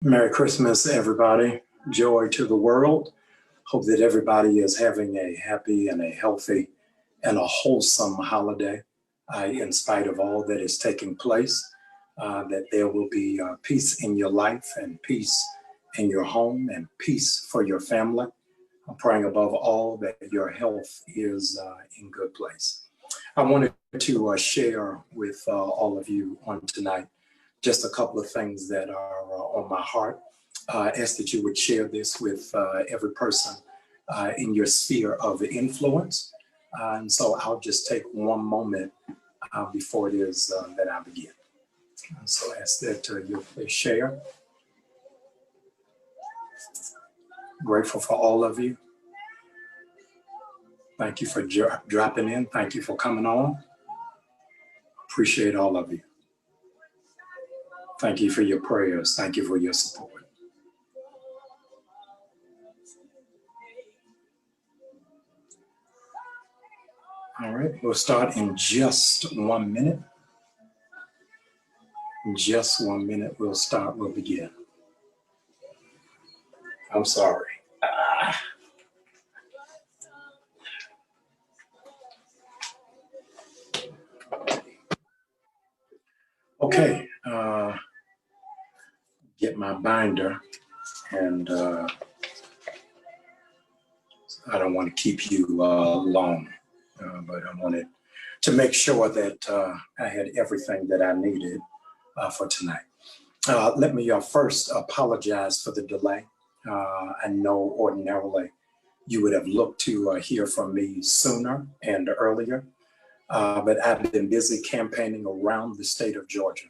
Merry Christmas, everybody. Joy to the world. Hope that everybody is having a happy and a healthy and a wholesome holiday in spite of all that is taking place, that there will be peace in your life and peace in your home and peace for your family. I'm praying above all that your health is in good place. I wanted to share with all of you on tonight just a couple of things that are on my heart. Ask that you would share this with every person in your sphere of influence. And so I'll just take one moment before it is that I begin. So ask that you please share. Grateful for all of you. Thank you for dropping in. Thank you for coming on. Appreciate all of you. Thank you for your prayers. Thank you for your support. All right, we'll start in just 1 minute. In just 1 minute, we'll begin. I'm sorry. Okay, get my binder, and I don't want to keep you long, but I wanted to make sure that I had everything that I needed for tonight. Let me first apologize for the delay. I know ordinarily you would have looked to hear from me sooner and earlier, but I've been busy campaigning around the state of Georgia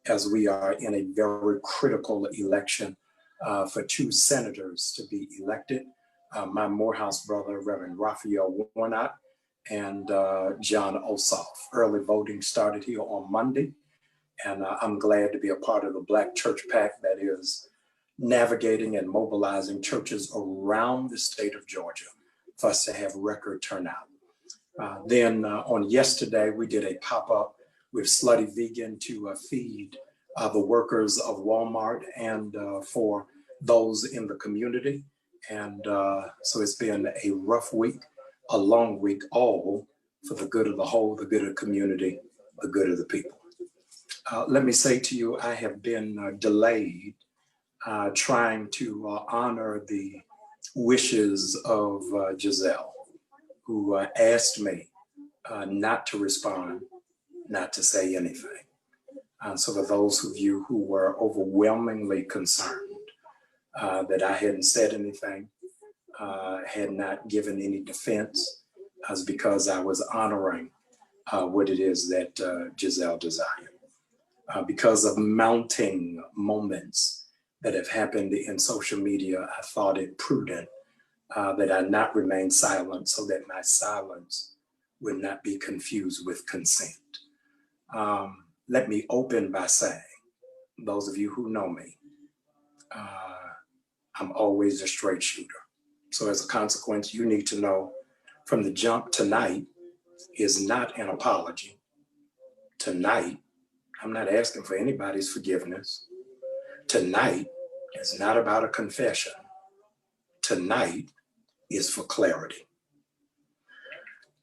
as we are in a very critical election for 2 senators to be elected. My Morehouse brother, Reverend Raphael Warnock, and John Ossoff. Early voting started here on Monday, and I'm glad to be a part of the Black Church PAC that is navigating and mobilizing churches around the state of Georgia for us to have record turnout. Then on yesterday, we did a pop-up with Slutty Vegan to feed the workers of Walmart and for those in the community. And so it's been a rough week, a long week, all for the good of the whole, the good of the community, the good of the people. Let me say to you, I have been delayed trying to honor the wishes of Giselle, who asked me not to respond, not to say anything. So for those of you who were overwhelmingly concerned that I hadn't said anything, had not given any defense, was because I was honoring what it is that Giselle desired. Because of mounting moments that have happened in social media, I thought it prudent that I not remain silent so that my silence would not be confused with consent. Let me open by saying, those of you who know me, I'm always a straight shooter. So as a consequence, you need to know from the jump, tonight is not an apology. Tonight, I'm not asking for anybody's forgiveness. Tonight is not about a confession. Tonight is for clarity.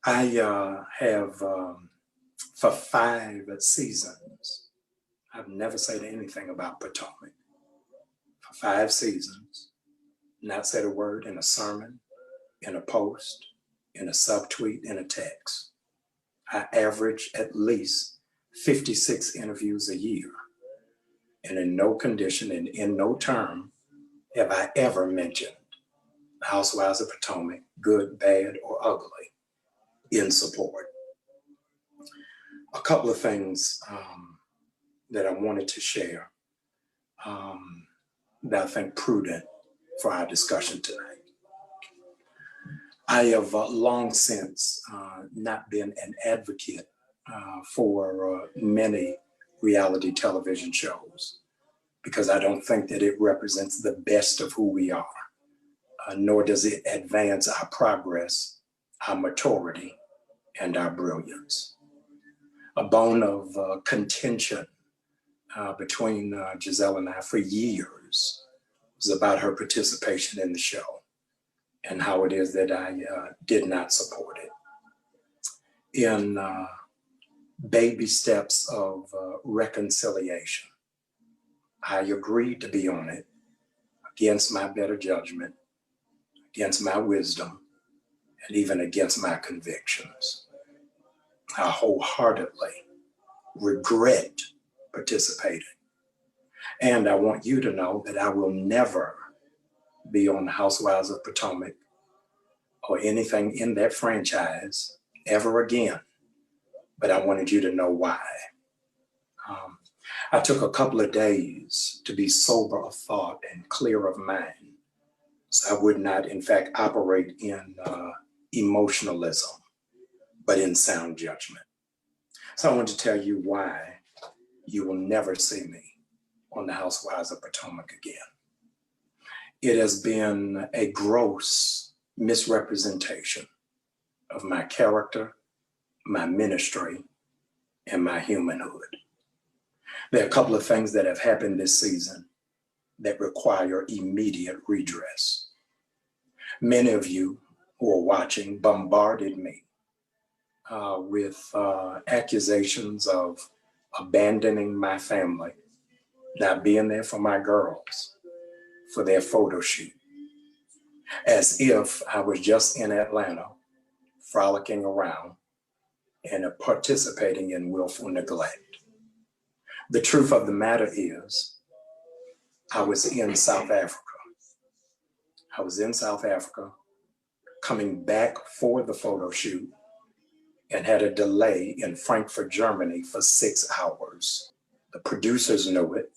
I have, for 5 seasons, I've never said anything about Potomac. For 5 seasons, not said a word in a sermon, in a post, in a subtweet, in a text. I average at least 56 interviews a year. And in no condition and in no term have I ever mentioned the Housewives of Potomac, good, bad, or ugly, in support. A couple of things that I wanted to share that I think prudent for our discussion tonight. I have long since not been an advocate for many reality television shows because I don't think that it represents the best of who we are, nor does it advance our progress, our maturity, and our brilliance. A bone of contention between Giselle and I for years was about her participation in the show and how it is that I did not support it. In baby steps of reconciliation, I agreed to be on it against my better judgment, against my wisdom, and even against my convictions. I wholeheartedly regret participating. And I want you to know that I will never be on the Housewives of Potomac or anything in that franchise ever again. But I wanted you to know why. I took a couple of days to be sober of thought and clear of mind, so I would not, in fact, operate in emotionalism, but in sound judgment. So I want to tell you why you will never see me on the Housewives of Potomac again. It has been a gross misrepresentation of my character, my ministry, and my humanhood. There are a couple of things that have happened this season that require immediate redress. Many of you who are watching bombarded me with accusations of abandoning my family, not being there for my girls, for their photo shoot, as if I was just in Atlanta, frolicking around and participating in willful neglect. The truth of the matter is, I was in South Africa. I was in South Africa, coming back for the photo shoot, and had a delay in Frankfurt, Germany for 6 hours. The producers knew it,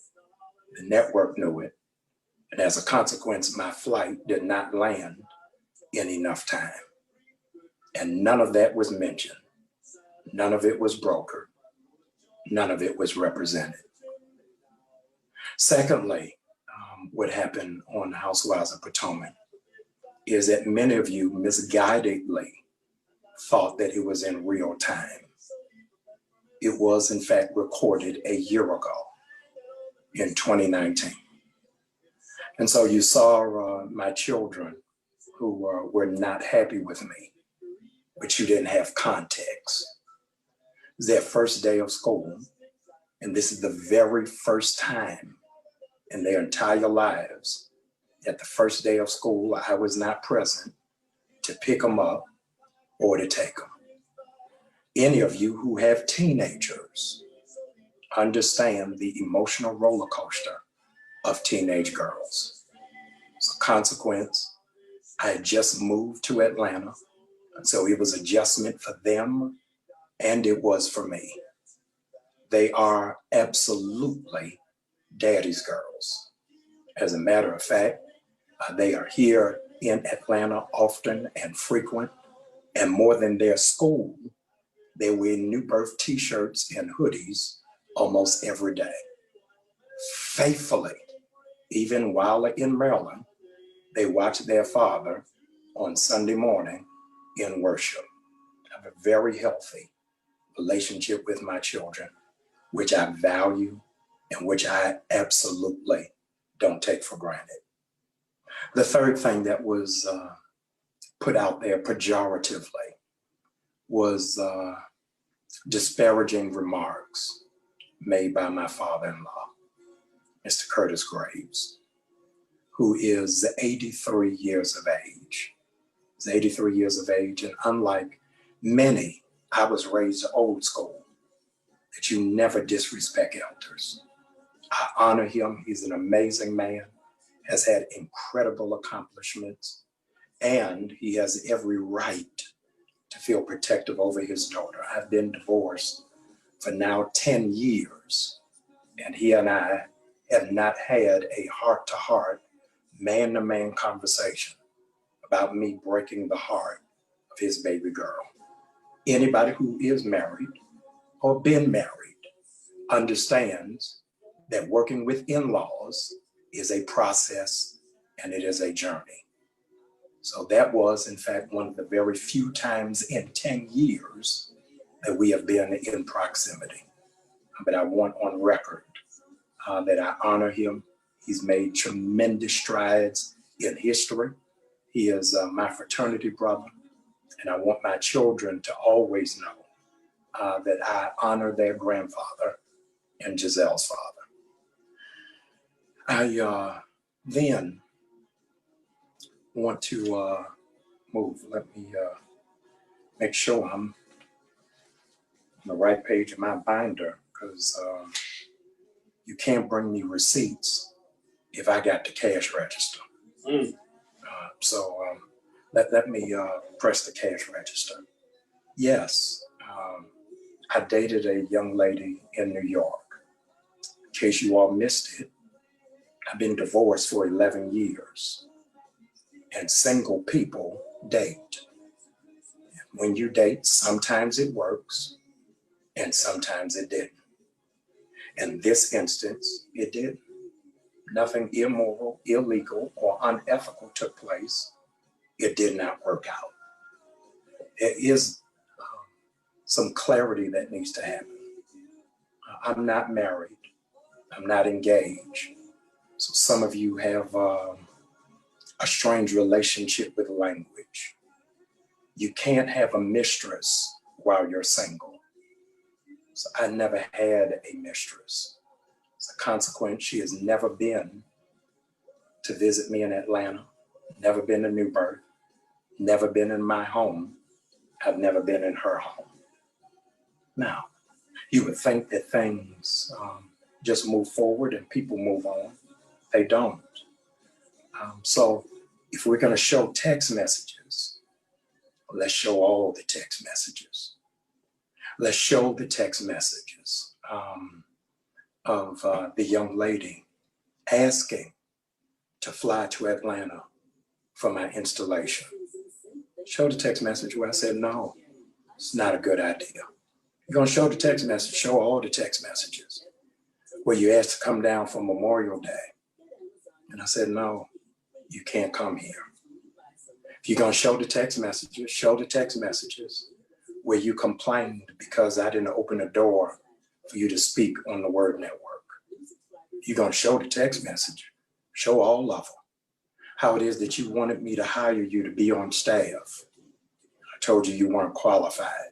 the network knew it, and as a consequence, my flight did not land in enough time. And none of that was mentioned. None of it was brokered. None of it was represented. Secondly, what happened on Housewives of Potomac is that many of you misguidedly thought that it was in real time. It was, in fact, recorded a year ago in 2019. And so you saw my children who were not happy with me, but you didn't have context. It was their first day of school, and this is the very first time in their entire lives that the first day of school I was not present to pick them up or to take them. Any of you who have teenagers understand the emotional roller coaster of teenage girls. As a consequence, I had just moved to Atlanta, and so it was adjustment for them, and it was for me. They are absolutely daddy's girls. As a matter of fact, they are here in Atlanta often and frequent, and more than their school, they wear new birth t-shirts and hoodies almost every day. Faithfully, even while in Maryland, they watch their father on Sunday morning in worship. I have a very healthy relationship with my children, which I value and which I absolutely don't take for granted. The third thing that was put out there pejoratively was disparaging remarks made by my father-in-law, Mr. Curtis Graves, who is 83 years of age. He's 83 years of age, and unlike many, I was raised old school, that you never disrespect elders. I honor him. He's an amazing man, has had incredible accomplishments, and he has every right to feel protective over his daughter. I've been divorced for now 10 years, and he and I have not had a heart-to-heart, man-to-man conversation about me breaking the heart of his baby girl. Anybody who is married or been married understands that working with in-laws is a process and it is a journey. So that was, in fact, one of the very few times in 10 years that we have been in proximity. But I want on record that I honor him. He's made tremendous strides in history. He is my fraternity brother, and I want my children to always know that I honor their grandfather and Giselle's father. I then want to move. Let me make sure I'm on the right page of my binder, because you can't bring me receipts if I got the cash register. So let me press the cash register. Yes, I dated a young lady in New York. In case you all missed it, I've been divorced for 11 years, and single people date. When you date, sometimes it works and sometimes it didn't. In this instance, it didn't. Nothing immoral, illegal, or unethical took place. It did not work out. There is some clarity that needs to happen. I'm not married. I'm not engaged. So some of you have a strange relationship with language. You can't have a mistress while you're single. So I never had a mistress. As a consequence, she has never been to visit me in Atlanta, never been to Newburgh, never been in my home. I've never been in her home. Now, you would think that things just move forward and people move on. They don't. So if we're going to show text messages, let's show all the text messages. Let's show the text messages of the young lady asking to fly to Atlanta for my installation. Show the text message where I said, no, it's not a good idea. You're going to show the text message, show all the text messages where you asked to come down for Memorial Day. And I said, no, you can't come here. If you're going to show the text messages where you complained because I didn't open the door for you to speak on the Word Network. You're going to show the text message, show all of them, how it is that you wanted me to hire you to be on staff. I told you weren't qualified.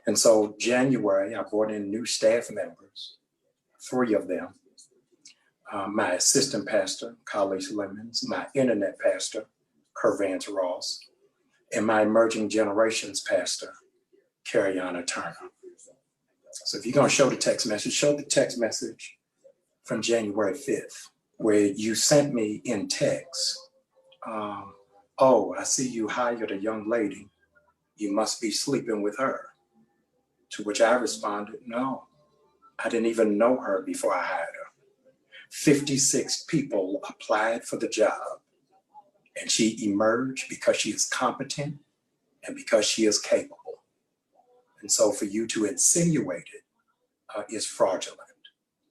And so January, I brought in new staff members, 3 of them. My assistant pastor, Carlis Lemons, my internet pastor, Kervance Ross, and my emerging generations pastor, Cariana Turner. So if you're going to show the text message, show the text message from January 5th, where you sent me in text, oh, I see you hired a young lady. You must be sleeping with her. To which I responded, no, I didn't even know her before I hired her. 56 people applied for the job, and she emerged because she is competent and because she is capable. And so for you to insinuate it is fraudulent.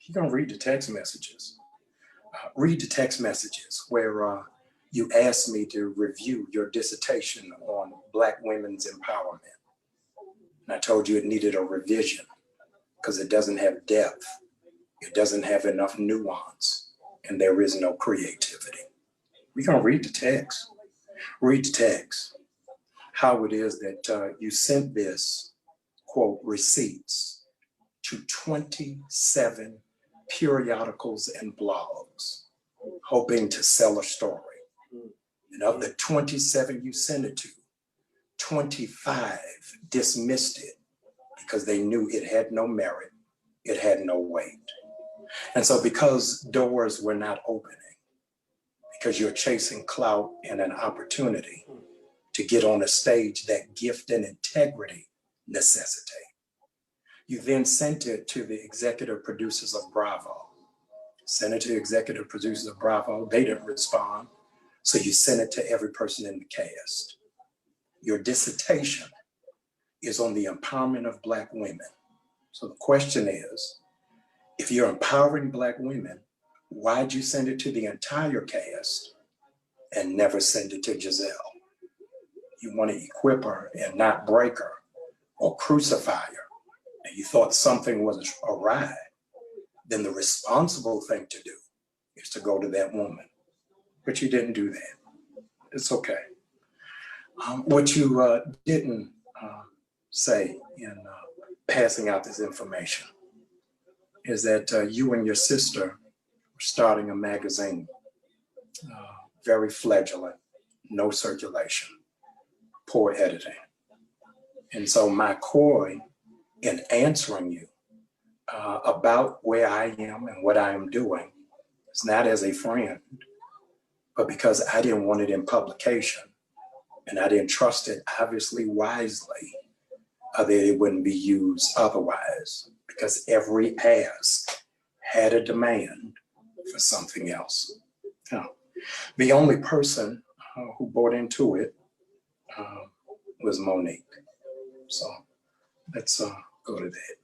You're going to read the text messages. Read the text messages where you asked me to review your dissertation on Black women's empowerment. And I told you it needed a revision because it doesn't have depth. It doesn't have enough nuance, and there is no creativity. We're going to read the text. Read the text. How it is that you sent this, quote, receipts to 27 periodicals and blogs, hoping to sell a story. And of the 27 you sent it to, 25 dismissed it because they knew it had no merit, it had no weight. And so because doors were not opening, because you're chasing clout and an opportunity to get on a stage that gift and integrity necessitate, you then sent it to the executive producers of Bravo. Sent it to executive producers of Bravo, they didn't respond. So you sent it to every person in the cast. Your dissertation is on the empowerment of Black women. So the question is, if you're empowering Black women, why'd you send it to the entire cast and never send it to Giselle? You want to equip her and not break her or crucify her, and you thought something was awry, then the responsible thing to do is to go to that woman. But you didn't do that. It's okay. What you didn't say in passing out this information is that you and your sister were starting a magazine, very fledgling, no circulation, poor editing. And so my coy in answering you about where I am and what I am doing is not as a friend, but because I didn't want it in publication and I didn't trust it, obviously wisely, that it wouldn't be used otherwise, because every ask had a demand for something else. Now, the only person who bought into it was Monique. So let's go to that.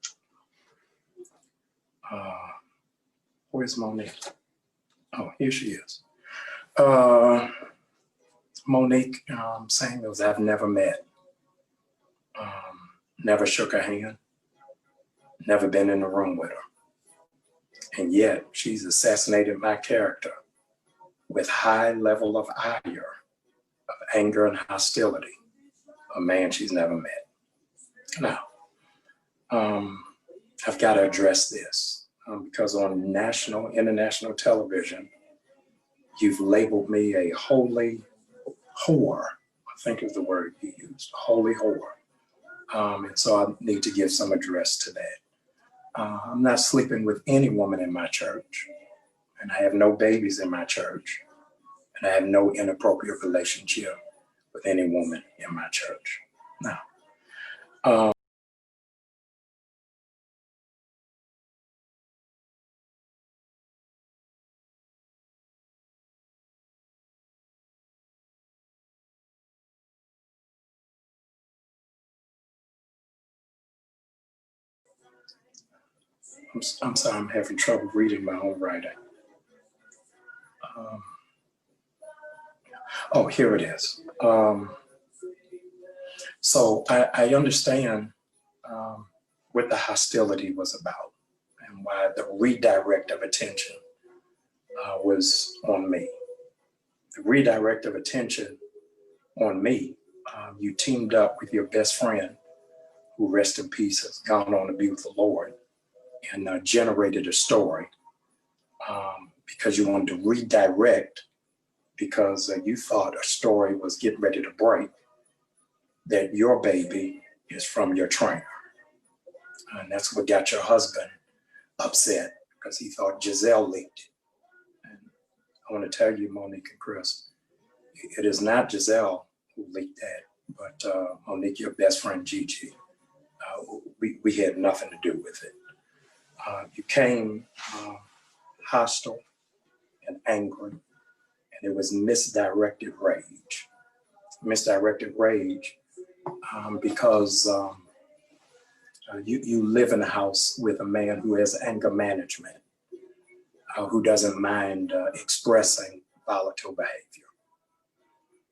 Where's Monique? Oh, here she is. Monique Samuels, I've never met, never shook her hand, never been in the room with her. And yet she's assassinated my character with high level of ire, of anger and hostility, a man she's never met. Now, I've got to address this because on national, international television, you've labeled me a holy whore, I think is the word you used, holy whore. And so I need to give some address to that. I'm not sleeping with any woman in my church, and I have no babies in my church, and I have no inappropriate relationship with any woman in my church. Now, I'm sorry, I'm having trouble reading my own writing. Oh, here it is. So I understand what the hostility was about and why the redirect of attention was on me. The redirect of attention on me, you teamed up with your best friend, who rest in peace has gone on to be with the Lord, and generated a story because you wanted to redirect because you thought a story was getting ready to break, that your baby is from your trainer. And that's what got your husband upset because he thought Giselle leaked it. And I want to tell you, Monique and Chris, it is not Giselle who leaked that, but Monique, your best friend, Gigi. We had nothing to do with it. You came hostile and angry, and it was misdirected rage. Misdirected rage because you live in a house with a man who has anger management, who doesn't mind expressing volatile behavior.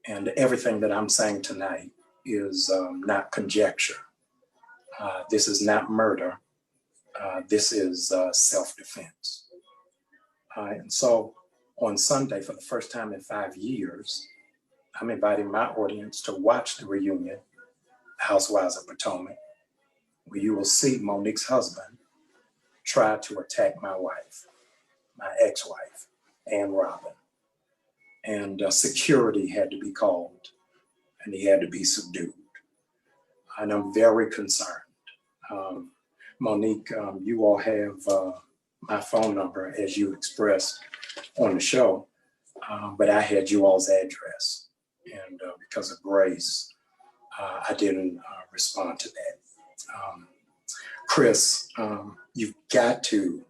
And everything that I'm saying tonight is not conjecture. This is not murder. This is self-defense. And so on Sunday, for the first time in 5 years, I'm inviting my audience to watch the reunion, Housewives of Potomac, where you will see Monique's husband try to attack my wife, my ex-wife, Ann Robin. And security had to be called, and he had to be subdued. And I'm very concerned. Monique, you all have my phone number as you expressed on the show, but I had you all's address. And because of grace, I didn't respond to that. Chris, you've got to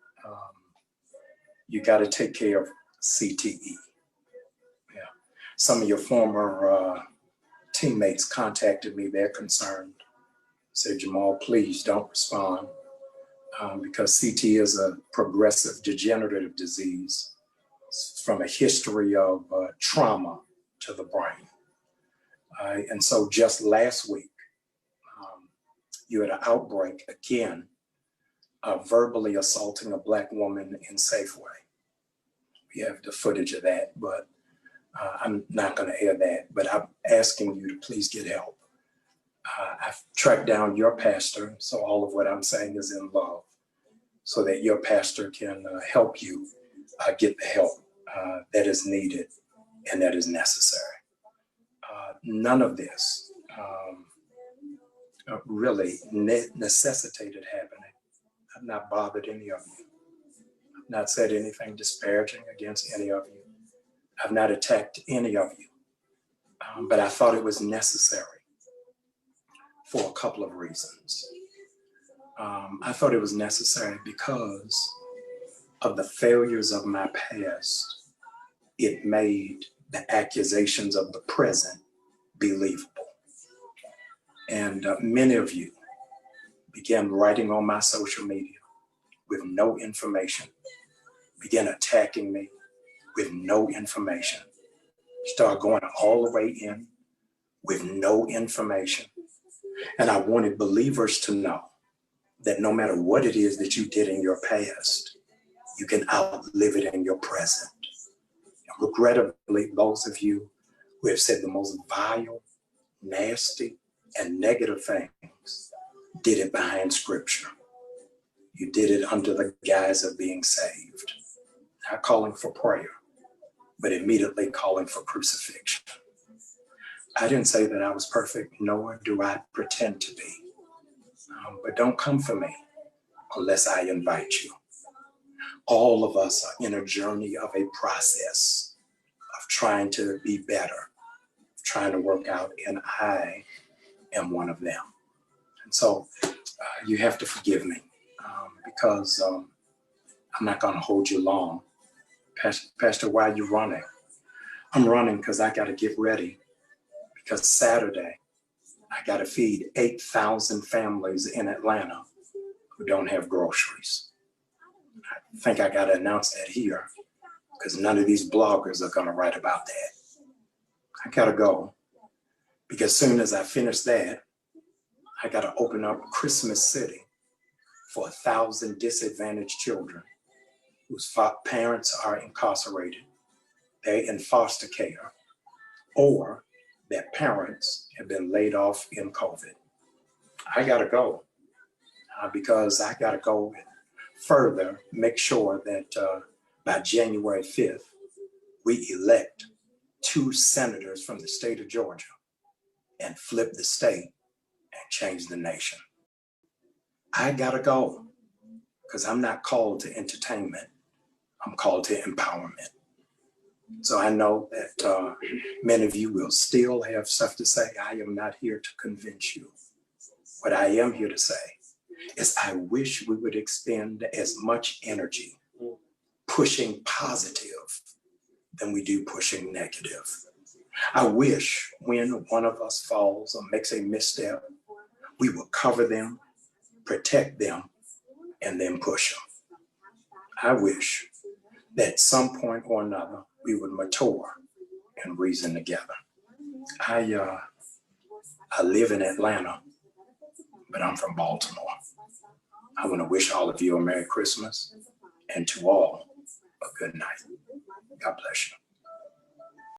take care of CTE. Yeah. Some of your former teammates contacted me, they're concerned. Said, Jamal, please don't respond because CT is a progressive degenerative disease from a history of trauma to the brain. And so just last week, you had an outbreak again of verbally assaulting a Black woman in Safeway. We have the footage of that, but I'm not going to air that. But I'm asking you to please get help. I've tracked down your pastor, so all of what I'm saying is in love, so that your pastor can help you get the help that is needed and that is necessary. None of this really necessitated happening. I've not bothered any of you. I've not said anything disparaging against any of you. I've not attacked any of you. But I thought it was necessary for a couple of reasons. I thought it was necessary because of the failures of my past. It made the accusations of the present believable. And many of you began writing on my social media with no information, began attacking me with no information, start going all the way in with no information. And I wanted believers to know that no matter what it is that you did in your past, you can outlive it in your present. And regrettably, those of you who have said the most vile, nasty, and negative things did it behind scripture. You did it under the guise of being saved, not calling for prayer, but immediately calling for crucifixion. I didn't say that I was perfect, nor do I pretend to be. But don't come for me unless I invite you. All of us are in a journey of a process of trying to be better, trying to work out, and I am one of them. And so you have to forgive me because I'm not going to hold you long. Pastor, why are you running? I'm running because I got to get ready, because Saturday I got to feed 8,000 families in Atlanta who don't have groceries. I think I got to announce that here because none of these bloggers are going to write about that. I got to go because as soon as I finish that, I got to open up Christmas City for 1,000 disadvantaged children whose parents are incarcerated, they're in foster care, or their parents have been laid off in COVID. I got to go because I got to go further, make sure that by January 5th, we elect 2 senators from the state of Georgia and flip the state and change the nation. I got to go because I'm not called to entertainment. I'm called to empowerment. So I know that many of you will still have stuff to say. I am not here to convince you. What I am here to say is I wish we would expend as much energy pushing positive than we do pushing negative. I wish when one of us falls or makes a misstep, we will cover them, protect them, and then push them. I wish that at some point or another, we would mature and reason together. I live in Atlanta, but I'm from Baltimore. I want to wish all of you a Merry Christmas and to all a good night. God bless you.